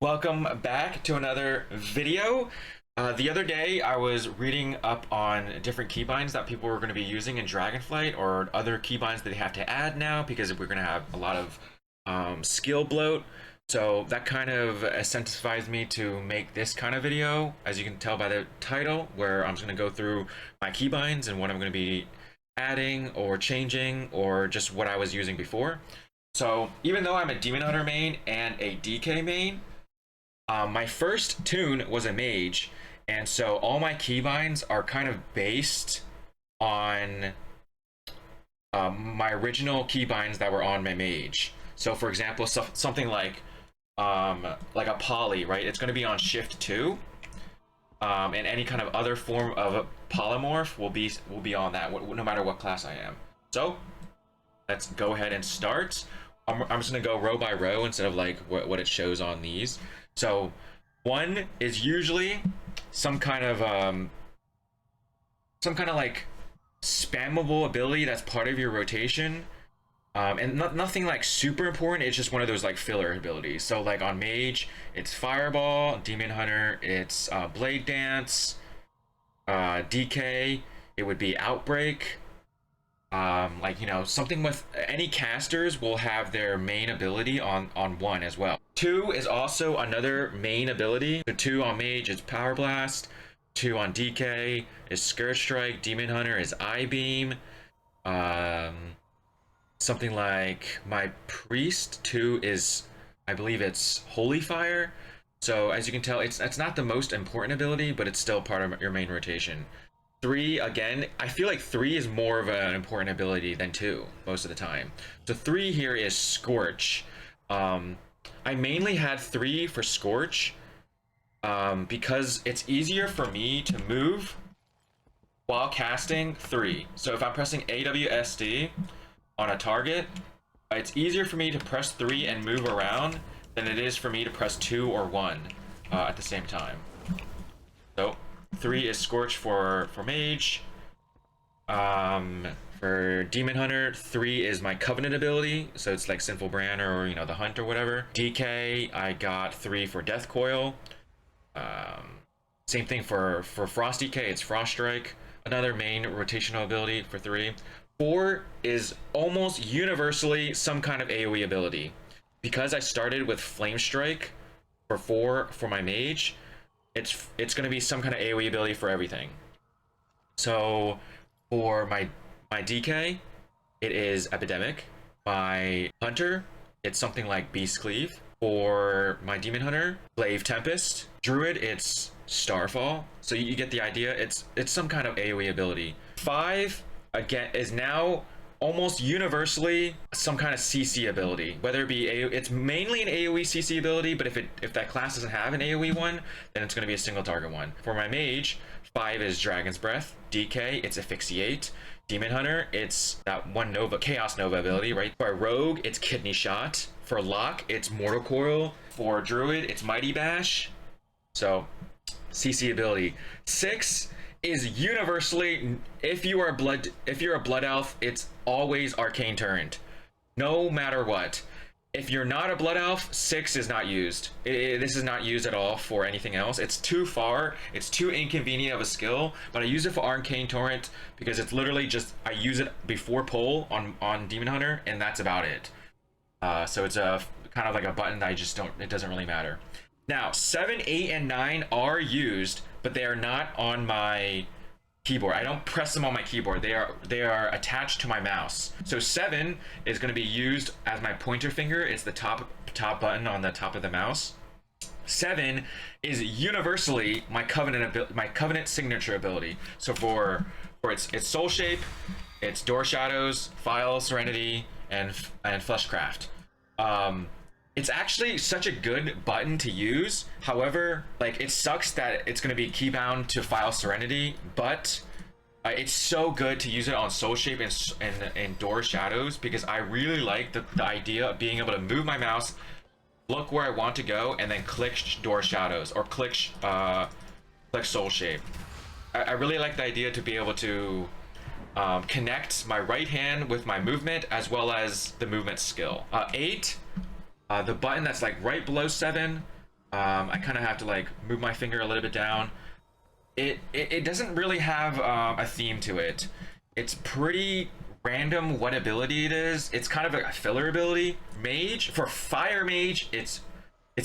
Welcome back to another video. The other day I was reading up on different keybinds that people were going to be using in Dragonflight, or other keybinds that they have to add now because we're going to have a lot of skill bloat. So that kind of incentivized me to make this kind of video, as you can tell by the title, where I'm just going to go through my keybinds and what I'm going to be adding or changing, or just what I was using before. So even though I'm a Demon Hunter main and a DK main, my first tune was a mage, and so all my keybinds are kind of based on my original keybinds that were on my mage. So for example, something like a poly, right? It's going to be on shift 2, and any kind of other form of a polymorph will be on that, no matter what class I am. So let's go ahead and start. I'm just going to go row by row instead of like what it shows on these. So 1 is usually some kind of like spammable ability that's part of your rotation, and nothing like super important. It's just one of those like filler abilities. So like on mage, it's fireball. Demon Hunter, it's blade dance. DK, it would be outbreak. Like, you know, something with any casters will have their main ability on 1 as well. 2 is also another main ability. So 2 on mage is power blast. 2 on DK is skirt strike. Demon Hunter is eye beam. Something like my priest 2 is, I believe it's holy fire. So as you can tell, it's not the most important ability, but it's still part of your main rotation. 3, again, I feel like 3 is more of an important ability than 2 most of the time. So 3 here is Scorch. I mainly had 3 for Scorch because it's easier for me to move while casting 3. So if I'm pressing AWSD on a target, it's easier for me to press 3 and move around than it is for me to press 2 or 1 at the same time. So 3 is Scorch for mage. For Demon Hunter, 3 is my Covenant ability, so it's like Sinful Brand, or you know, the Hunt or whatever. DK, I got 3 for Death Coil. Same thing for Frost DK, it's Frost Strike, another main rotational ability for 3. 4 is almost universally some kind of AoE ability. Because I started with Flame Strike for 4 for my mage, it's going to be some kind of AoE ability for everything. So for my DK, it is Epidemic. My Hunter, it's something like Beast Cleave. For my Demon Hunter, Glaive Tempest. Druid, it's Starfall. So you get the idea. It's some kind of AoE ability. 5 again is now almost universally some kind of CC ability, whether it be it's mainly an AoE CC ability, but if that class doesn't have an AoE one, then it's going to be a single target one. For my mage, 5 is Dragon's Breath. DK, it's Asphyxiate. Demon Hunter, it's that one Nova, Chaos Nova ability, right? For Rogue, it's Kidney Shot. For Locke, it's Mortal Coil. For Druid, it's Mighty Bash. So CC ability. 6 is universally, if you're a blood elf, it's always Arcane Torrent, no matter what. If you're not a blood elf, 6 is not used. This is not used at all for anything else. It's too far, it's too inconvenient of a skill, but I use it for Arcane Torrent because it's literally just, I use it before pull on Demon Hunter, and that's about it. So it's a kind of like a button that I just don't, it doesn't really matter. Now 7, 8, and 9 are used, but they are not on my keyboard. I don't press them on my keyboard. They are attached to my mouse. So 7 is going to be used as my pointer finger. It's the top button on the top of the mouse. 7 is universally my Covenant signature ability. So for its Soul Shape, it's Door Shadows, File Serenity, and Fleshcraft. It's actually such a good button to use. However, like, it sucks that it's going to be keybound to File Serenity, but it's so good to use it on Soul Shape and Door Shadows, because I really like the idea of being able to move my mouse, look where I want to go, and then click Door Shadows or click Soul Shape. I really like the idea to be able to connect my right hand with my movement as well as the movement skill. 8. The button that's like right below 7, I kind of have to like move my finger a little bit down. It doesn't really have a theme to it. It's pretty random what ability it is. It's kind of a filler ability. Mage, for Fire Mage, it's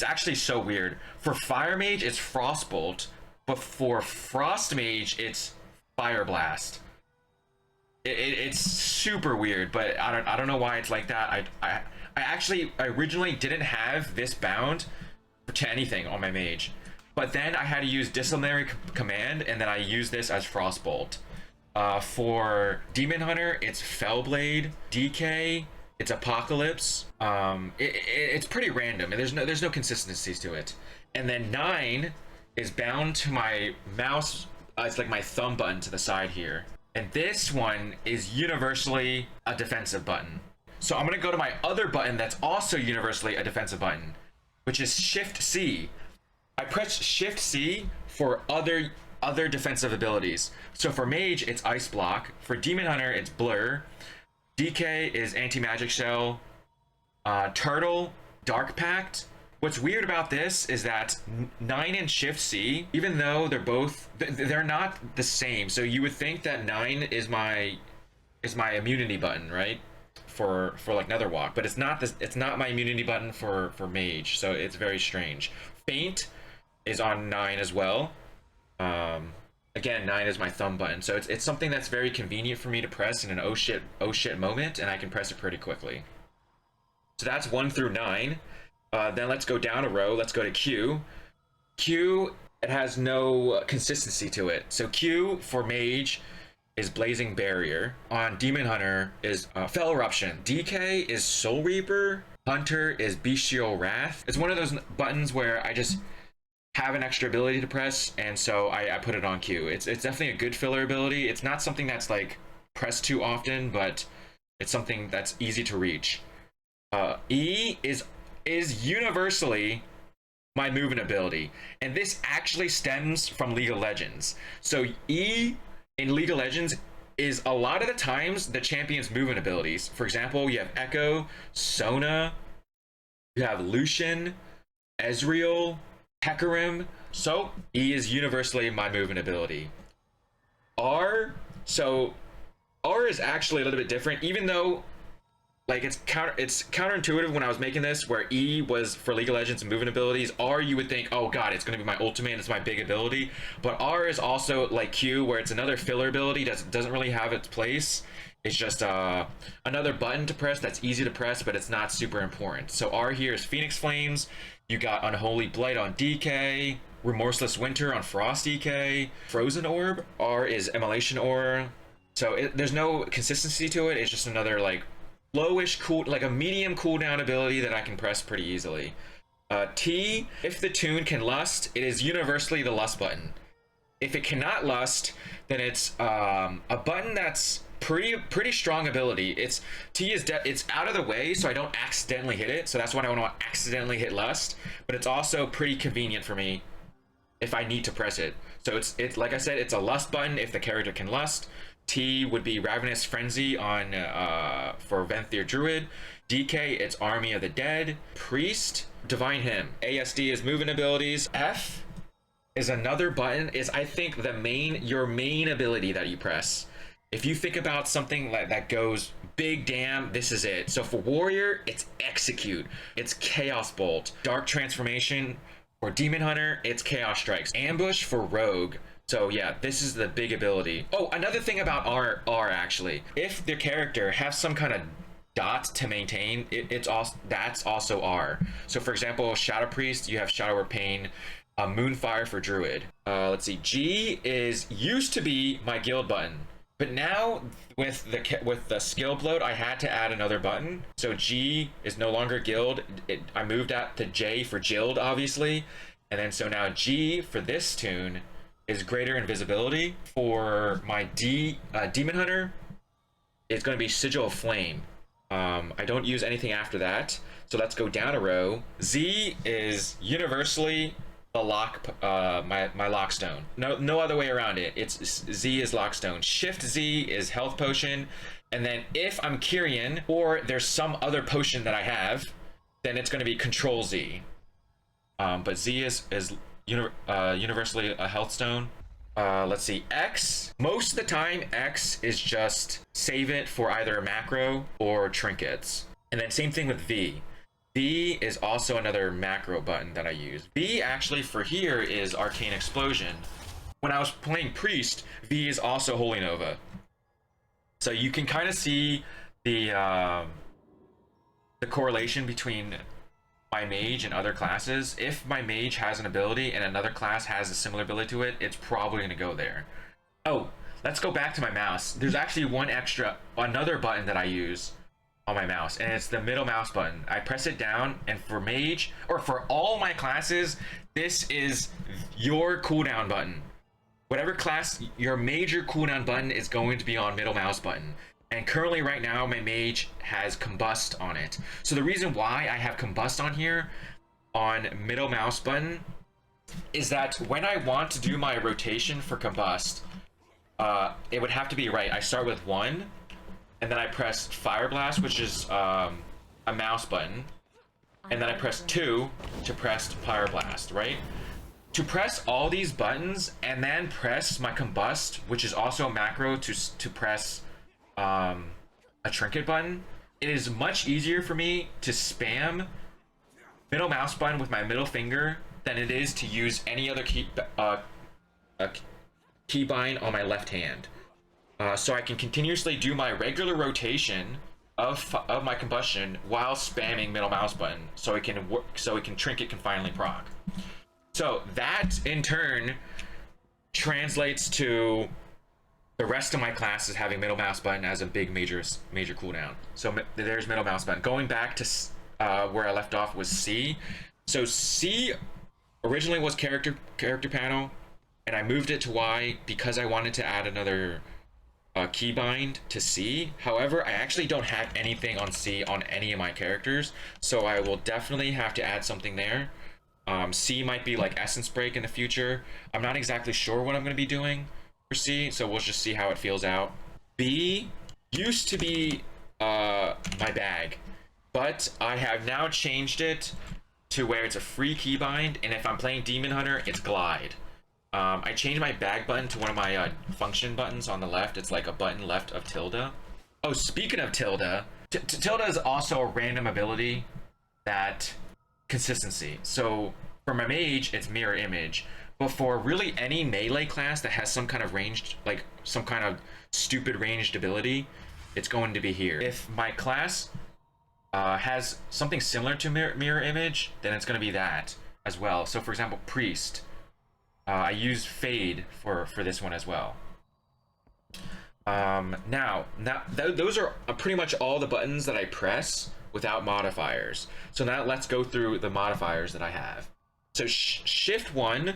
actually so weird. For Fire Mage, it's Frostbolt, but for Frost Mage, it's Fire Blast. It's super weird, but I don't know why it's like that. I originally didn't have this bound to anything on my mage, but then I had to use Disciplinary Command, and then I used this as Frostbolt. For Demon Hunter, it's Fellblade. DK, it's Apocalypse. It's pretty random, and there's no consistencies to it. And then 9 is bound to my mouse. It's like my thumb button to the side here. And this one is universally a defensive button. So I'm gonna go to my other button that's also universally a defensive button, which is Shift C. I press Shift C for other defensive abilities. So for Mage, it's Ice Block. For Demon Hunter, it's Blur. DK is Anti-Magic Shell. Turtle, Dark Pact. What's weird about this is that 9 and Shift C, even though they're not the same. So you would think that 9 is my immunity button, right? For like Netherwalk, but it's not this. It's not my immunity button for Mage. So it's very strange. Faint is on 9 as well. Again, 9 is my thumb button. So it's something that's very convenient for me to press in an oh shit moment, and I can press it pretty quickly. So that's 1 through 9. Then let's go down a row. Let's go to Q. Q, it has no consistency to it. So Q for Mage is Blazing Barrier. On Demon Hunter is Fell Eruption. DK is Soul Reaper. Hunter is Bestial Wrath. It's one of those buttons where I just have an extra ability to press, and so I put it on Q. It's definitely a good filler ability. It's not something that's like pressed too often, but it's something that's easy to reach. E is universally my movement ability, and this actually stems from League of Legends. So E in League of Legends is a lot of the times the champion's movement abilities. For example, you have Echo, Sona, you have Lucian, Ezreal, Hecarim. So E is universally my movement ability. R, so R is actually a little bit different, even though like it's counterintuitive when I was making this, where E was for League of Legends and movement abilities. R, you would think, oh god, it's going to be my ultimate, it's my big ability. But R is also like Q, where it's another filler ability that doesn't really have its place. It's just another button to press that's easy to press, but it's not super important. So R here is Phoenix Flames. You got Unholy Blight on DK, Remorseless Winter on Frost DK, Frozen Orb. R is Immolation Aura. So there's no consistency to it. It's just another like lowish cool, like a medium cooldown ability that I can press pretty easily. T, if the tune can lust, it is universally the lust button. If it cannot lust, then it's a button that's pretty strong ability. It's out of the way, so I don't accidentally hit it. So that's why I don't want to accidentally hit lust. But it's also pretty convenient for me if I need to press it. So it's like I said, it's a lust button if the character can lust. T would be Ravenous Frenzy on for Venthyr Druid. DK, it's Army of the Dead. Priest, Divine Hymn. ASD is movement abilities. F is another button. Is I think your main ability that you press. If you think about something like that goes big damn, this is it. So for Warrior, it's Execute. It's Chaos Bolt. Dark Transformation. For Demon Hunter, it's Chaos Strikes. Ambush for Rogue. So yeah, this is the big ability. Oh, another thing about R actually, if the character has some kind of dot to maintain, that's also R. So for example, Shadow Priest, you have Shadow Pain, Moonfire for Druid. Let's see, G used to be my guild button, but now with the skill bloat, I had to add another button. So G is no longer guild. I moved out to J for Jild, obviously, and then so now G for this tune is Greater Invisibility. For my Demon Hunter, it's going to be Sigil of Flame. I don't use anything after that, so let's go down a row. Z is universally the lock, my Lockstone. No other way around it. It's Z is Lockstone. Shift Z is Health Potion, and then if I'm Kyrian or there's some other potion that I have, then it's going to be Control Z. But Z is universally a health stone. Let's see, X. Most of the time, X is just save it for either a macro or trinkets. And then same thing with V. V is also another macro button that I use. V actually for here is Arcane Explosion. When I was playing Priest, V is also Holy Nova. So you can kind of see the correlation between my mage and other classes. If my mage has an ability and another class has a similar ability to it, it's probably going to go there. Oh, let's go back to my mouse. There's actually another button that I use on my mouse, and it's the middle mouse button. I press it down, and for mage, or for all my classes, this is your cooldown button. Whatever class, your major cooldown button is going to be on middle mouse button. And currently right now, my mage has Combust on it. So the reason why I have Combust on here, on middle mouse button, is that when I want to do my rotation for Combust, it would have to be right. I start with 1, and then I press Fire Blast, which is a mouse button, and then I press 2 to press Fire Blast, right? To press all these buttons and then press my Combust, which is also a macro to press a trinket button, it is much easier for me to spam middle mouse button with my middle finger than it is to use any other keybind on my left hand. So I can continuously do my regular rotation of my combustion while spamming middle mouse button, so it can work, so trinket can finally proc. So that in turn translates to the rest of my classes having middle mouse button as a big major cooldown. So there's middle mouse button. Going back to where I left off was C. So C originally was character panel, and I moved it to Y because I wanted to add another keybind to C. However, I actually don't have anything on C on any of my characters, so I will definitely have to add something there. C might be like Essence Break in the future. I'm not exactly sure what I'm going to be doing for C, so we'll just see how it feels out. B used to be my bag, but I have now changed it to where it's a free keybind, and if I'm playing Demon Hunter, it's Glide. I changed my bag button to one of my function buttons on the left. It's like a button left of tilde. Oh, speaking of tilde, tilde is also a random ability that consistency. So for my mage, it's mirror image. But for really any melee class that has some kind of ranged, like some kind of stupid ranged ability, it's going to be here. If my class has something similar to mirror image, then it's going to be that as well. So for example, Priest. I use Fade for this one as well. Now those are pretty much all the buttons that I press without modifiers. So now let's go through the modifiers that I have. So Shift 1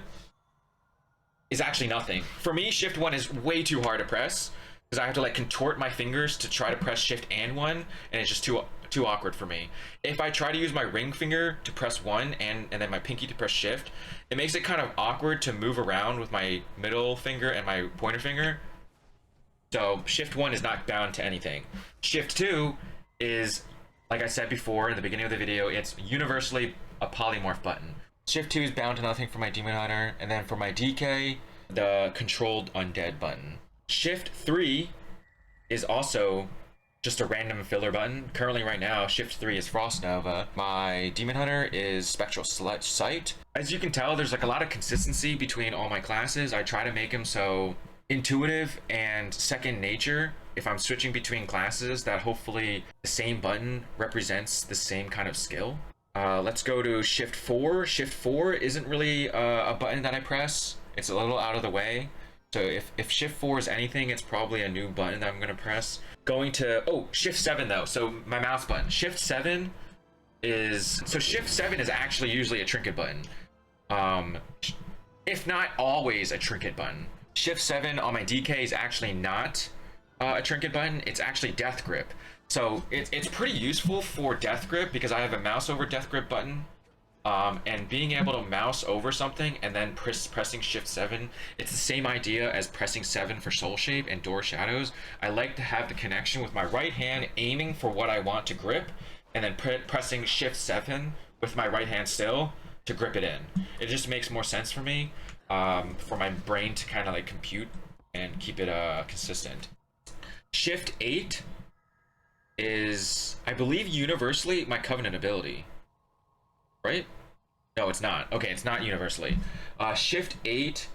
is actually nothing. For me, Shift 1 is way too hard to press because I have to like contort my fingers to try to press Shift and 1, and it's just too awkward for me. If I try to use my ring finger to press 1 and then my pinky to press Shift, it makes it kind of awkward to move around with my middle finger and my pointer finger. So Shift 1 is not bound to anything. Shift 2 is, like I said before in the beginning of the video, it's universally a polymorph button. Shift 2 is bound to nothing for my Demon Hunter, and then for my DK, the controlled undead button. Shift 3 is also just a random filler button. Currently right now, Shift 3 is Frost Nova. My Demon Hunter is Spectral Sight. As you can tell, there's like a lot of consistency between all my classes. I try to make them so intuitive and second nature if I'm switching between classes, that hopefully the same button represents the same kind of skill. Let's go to Shift 4. Shift 4 isn't really a button that I press. It's a little out of the way. So if Shift 4 is anything, it's probably a new button that I'm going to press. Going to, Shift 7 though. So my mouse button. Shift 7 is, Shift 7 is actually usually a trinket button. If not always a trinket button. Shift 7 on my DK is actually not a trinket button. It's actually Death Grip. So it's pretty useful for Death Grip because I have a mouse over Death Grip button. And being able to mouse over something and then pressing Shift 7, it's the same idea as pressing 7 for Soul Shape and Door Shadows. I like to have the connection with my right hand aiming for what I want to grip, and then pressing Shift 7 with my right hand still to grip it in. It just makes more sense for me, for my brain to kind of like compute and keep it consistent. Shift 8 is, I believe, universally my Covenant ability, right? No, it's not. Okay, it's not universally. Shift 8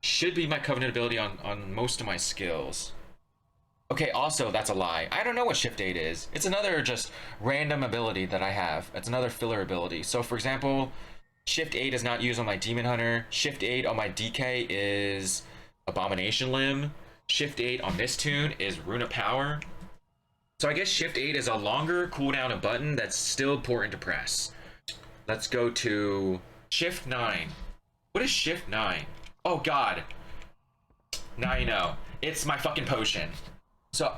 should be my Covenant ability on most of my skills. Okay, also, that's a lie. I don't know what Shift 8 is. It's another just random ability that I have. It's another filler ability. So, for example, Shift 8 is not used on my Demon Hunter. Shift 8 on my DK is Abomination Limb. Shift 8 on this tune is Rune of Power. So I guess Shift 8 is a longer cooldown of button that's still important to press. Let's go to Shift 9. What is Shift 9? Oh god. Now you know. It's my fucking potion. So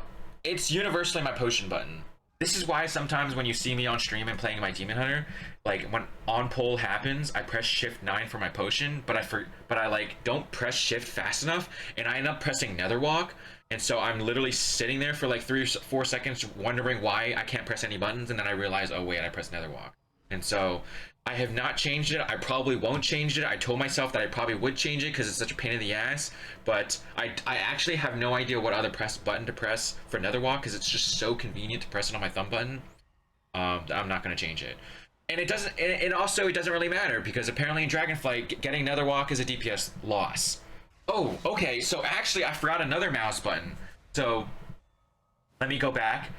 it's universally my potion button. This is why sometimes when you see me on stream and playing my Demon Hunter, like when on pull happens, I press Shift 9 for my potion, but I like don't press Shift fast enough, and I end up pressing Netherwalk, and so I'm literally sitting there for like 3 or 4 seconds wondering why I can't press any buttons, and then I realize, oh wait, I pressed Netherwalk. And so I have not changed it. I probably won't change it. I told myself that I probably would change it because it's such a pain in the ass, but I actually have no idea what other button to press for Netherwalk because it's just so convenient to press it on my thumb button. I'm not going to change it. And it doesn't, and also it doesn't really matter because apparently in Dragonflight, getting Netherwalk is a DPS loss. Oh, okay, so actually I forgot another mouse button. So let me go back.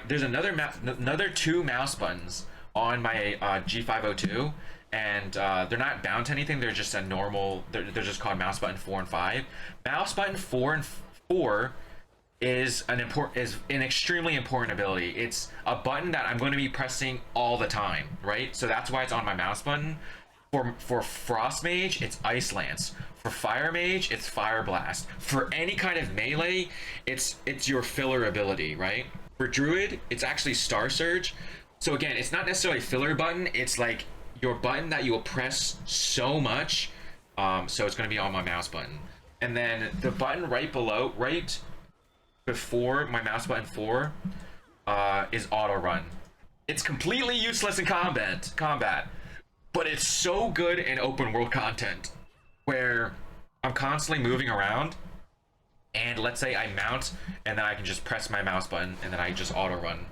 There's another 2 mouse buttons on my G502, and they're not bound to anything. They're just a normal, they're just called mouse button 4 and 5. Mouse button 4 and 4 is an extremely important ability. It's a button that I'm going to be pressing all the time, right? So that's why it's on my mouse button. For Frost Mage, it's Ice Lance. For Fire Mage, it's Fire Blast. For any kind of melee, it's your filler ability, right? For Druid, it's actually Star Surge. So again, it's not necessarily a filler button. It's like your button that you will press so much. So it's going to be on my mouse button. And then the button right before my mouse button 4 is Auto Run. It's completely useless in combat, but it's so good in open world content where I'm constantly moving around, and let's say I mount, and then I can just press my mouse button, and then I just auto run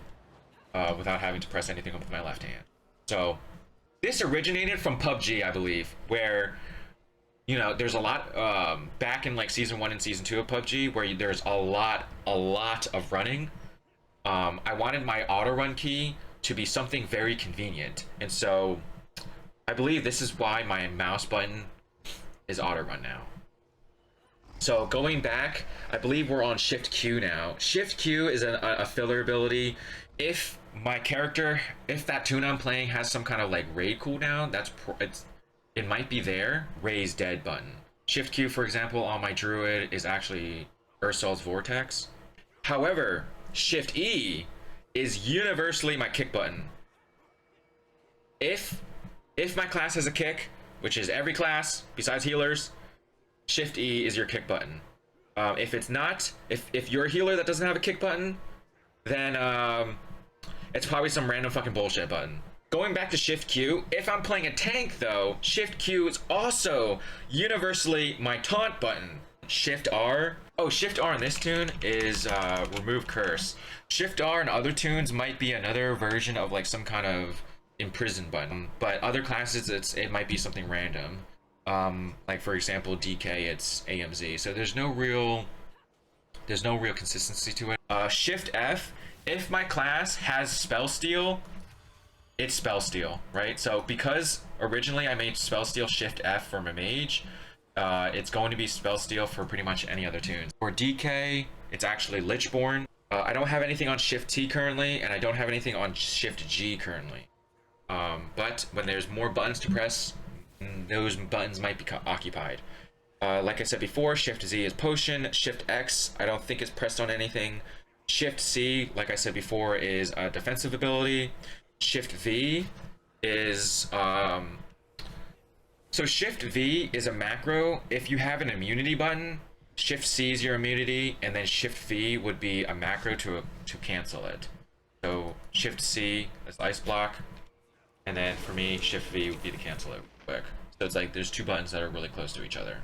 without having to press anything with my left hand. So this originated from PUBG, I believe, where, you know, there's a lot back in like season 1 and season 2 of PUBG where there's a lot of running. I wanted my auto run key to be something very convenient, and so I believe this is why my mouse button is auto run now. So going back, I believe we're on Shift Q now. Shift Q is a filler ability. If my character, if that tune I'm playing has some kind of like raid cooldown, it might be there. Raise dead button. Shift Q, for example, on my druid is actually Ursol's Vortex. However, Shift E is universally my kick button. If my class has a kick, which is every class besides healers, Shift E is your kick button. If it's not, if you're a healer that doesn't have a kick button, then it's probably some random fucking bullshit button. Going back to Shift Q, if I'm playing a tank though, Shift Q is also universally my taunt button. Shift R. Oh, Shift R in this tune is remove curse. Shift R in other tunes might be another version of like some kind of imprison button, but other classes it might be something random. Like for example, DK, it's AMZ. So there's no real consistency to it. Shift F. If my class has spell steal, it's spell steal, right? So because originally I made spell steal Shift F for my mage, it's going to be spell steal for pretty much any other tunes. For DK, it's actually Lichborn. I don't have anything on Shift T currently, and I don't have anything on Shift G currently. But when there's more buttons to press, those buttons might be occupied. Like I said before, Shift Z is potion. Shift X, I don't think it's pressed on anything. Shift C, like I said before, is a defensive ability. Shift V is so Shift V is a macro. If you have an immunity button, Shift C is your immunity, and then Shift V would be a macro to cancel it. So Shift C is ice block, And then for me, Shift V would be to cancel it quick. So it's like there's two buttons that are really close to each other.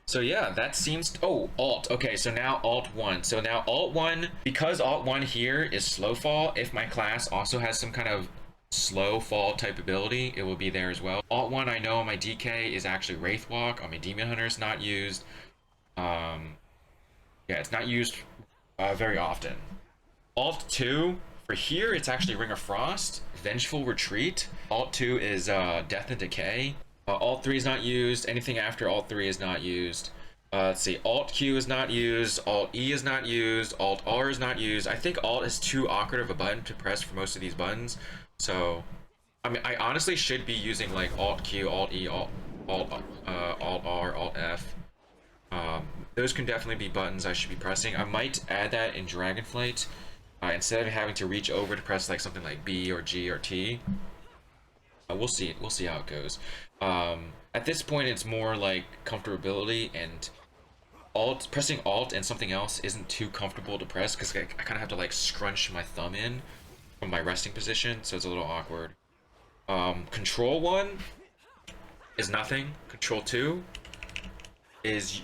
So yeah, that seems, oh, Alt. Okay, so now Alt 1. So now Alt 1, because Alt 1 here is slow fall, if my class also has some kind of slow fall type ability, it will be there as well. Alt 1, I know on my DK is actually Wraith Walk. On my Demon Hunter, it's not used. Yeah, it's not used very often. Alt 2, for here, it's actually Ring of Frost, Vengeful Retreat. Alt 2 is Death and Decay. Alt 3 is not used. Anything after Alt 3 is not used. Let's see. Alt Q is not used. Alt E is not used. Alt R is not used. I think Alt is too awkward of a button to press for most of these buttons. So, I mean, I honestly should be using like Alt Q, Alt E, Alt R, Alt F. Those can definitely be buttons I should be pressing. I might add that in Dragonflight instead of having to reach over to press like something like B or G or T. We'll see. We'll see how it goes. At this point, it's more like comfortability, and pressing Alt and something else isn't too comfortable to press because I kind of have to like scrunch my thumb in from my resting position, so it's a little awkward. Control 1 is nothing. Control 2 is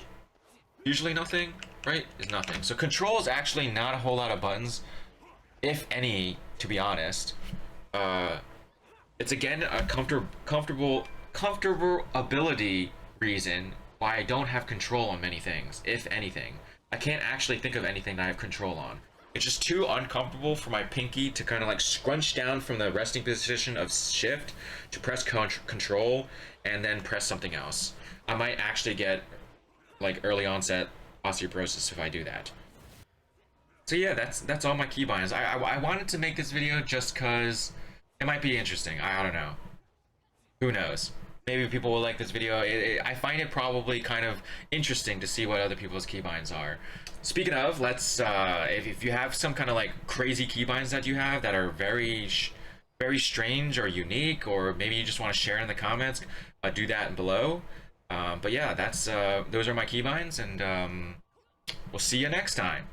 usually nothing, right? Is nothing. So Control is actually not a whole lot of buttons, if any, to be honest. It's again a comfortable ability reason why I don't have control on many things, if anything. I can't actually think of anything that I have control on. It's just too uncomfortable for my pinky to kind of like scrunch down from the resting position of shift to press control and then press something else. I might actually get like early onset osteoporosis if I do that. So yeah, that's all my keybinds. I wanted to make this video just because it might be interesting. I don't know. Who knows? Maybe people will like this video. I find it probably kind of interesting to see what other people's keybinds are. Speaking of, let's if you have some kind of like crazy keybinds that you have that are very strange or unique, or maybe you just want to share in the comments, do that below. But yeah, that's those are my keybinds, and we'll see you next time.